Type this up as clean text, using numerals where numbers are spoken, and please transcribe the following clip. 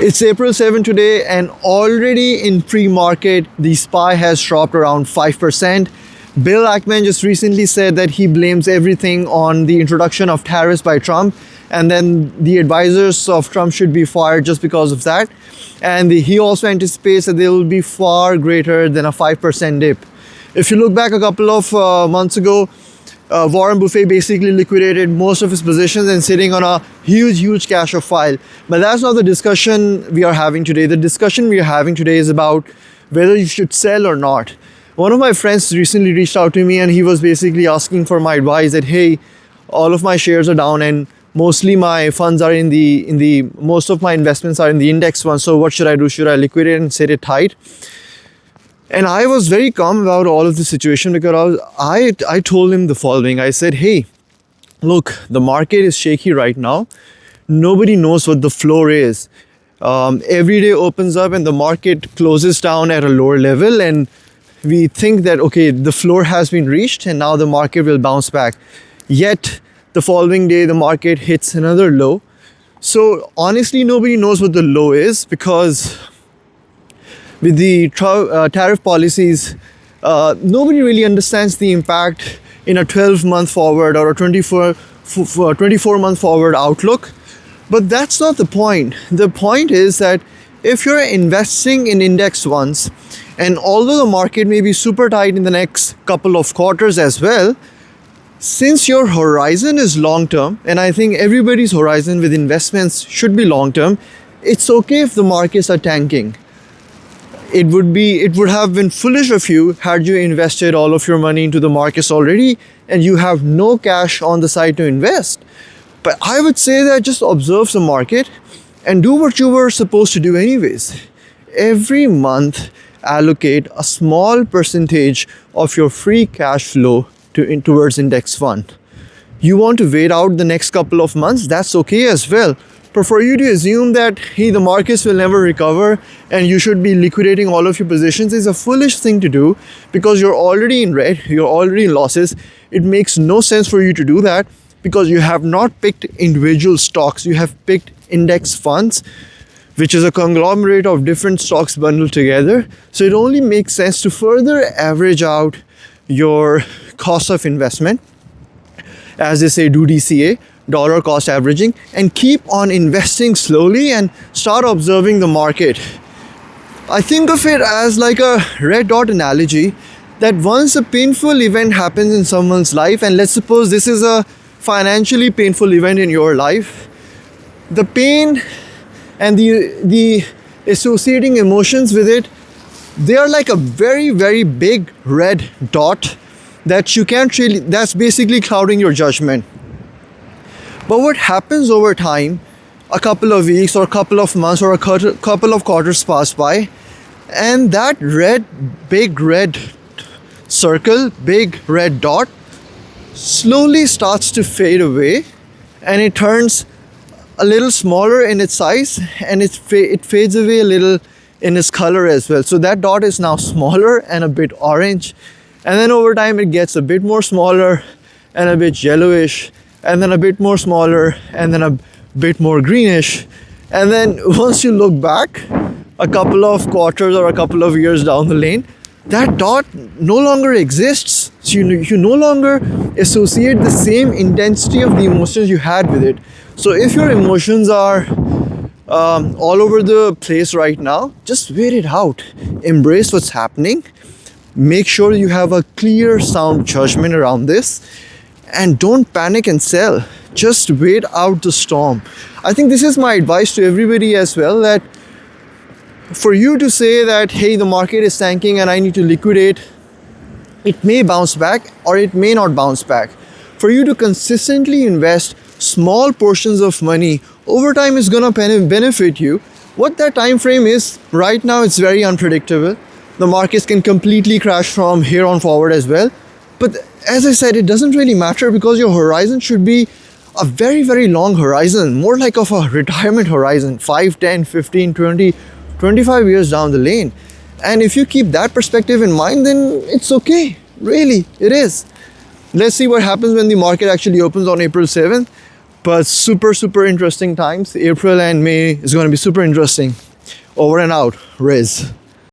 It's April 7 today, and already in pre-market, the SPY has dropped around 5%. Bill Ackman just recently said that he blames everything on the introduction of tariffs by Trump, and then the advisors of Trump should be fired just because of that. And he also anticipates that there will be far greater than a 5% dip. If you look back a couple of months ago, Warren Buffett basically liquidated most of his positions and sitting on a huge cash of file. But that's not the discussion we are having today. The discussion we are having today is about whether you should sell or not. One of my friends recently reached out to me and he was basically asking for my advice that, hey, all of my shares are down and mostly my funds are most of my investments are in the index ones. So what should I do? Should I liquidate and set it tight? And I was very calm about all of the situation because I told him the following. I said, hey, look, the market is shaky right now. Nobody knows what the floor is. Every day opens up and the market closes down at a lower level, and we think that, okay, the floor has been reached and now the market will bounce back. Yet the following day, the market hits another low. So honestly, nobody knows what the low is because with the tariff policies, nobody really understands the impact in a 12-month forward or a 24-month forward outlook. But that's not the point. The point is that if you're investing in index ones, and although the market may be super tight in the next couple of quarters as well, since your horizon is long-term, and I think everybody's horizon with investments should be long-term, it's okay if the markets are tanking. It would have been foolish of you had you invested all of your money into the markets already and you have no cash on the side to invest. But I would say that just observe the market and do what you were supposed to do anyways. Every month, allocate a small percentage of your free cash flow towards index fund. You want to wait out the next couple of months, that's okay as well. But for you to assume that, hey, the markets will never recover and you should be liquidating all of your positions is a foolish thing to do because you're already in red, you're already in losses. It makes no sense for you to do that because you have not picked individual stocks. You have picked index funds, which is a conglomerate of different stocks bundled together. So it only makes sense to further average out your cost of investment. As they say, do DCA, dollar cost averaging, and keep on investing slowly and start observing the market. I think of it as like a red dot analogy that once a painful event happens in someone's life, and let's suppose this is a financially painful event in your life, the pain and the associating emotions with it, they are like a very big red dot that you can't really, that's basically clouding your judgment. But what happens over time, a couple of weeks or a couple of months or a couple of quarters pass by, and that big red circle, big red dot, slowly starts to fade away, and it turns a little smaller in its size, and it fades away a little in its color as well. So that dot is now smaller and a bit orange, and then over time it gets a bit more smaller and a bit yellowish, and then a bit more smaller, and then a bit more greenish. And then once you look back a couple of quarters or a couple of years down the lane, that dot no longer exists. So you no longer associate the same intensity of the emotions you had with it. So if your emotions are all over the place right now, just wait it out. Embrace what's happening. Make sure you have a clear, sound judgment around this. And don't panic and sell. Just wait out the storm. I think this is my advice to everybody as well, that for you to say that, hey, the market is tanking and I need to liquidate, it may bounce back or it may not bounce back. For you to consistently invest small portions of money over time is going to benefit you. What that time frame is, right now it's very unpredictable. The markets can completely crash from here on forward as well. But as I said, it doesn't really matter because your horizon should be a very long horizon, more like of a retirement horizon, 5, 10, 15, 20, 25 years down the lane. And if you keep that perspective in mind, then it's okay. Really, it is. Let's see what happens when the market actually opens on April 7th. But super interesting times. April and May is going to be super interesting. Over and out, Riz.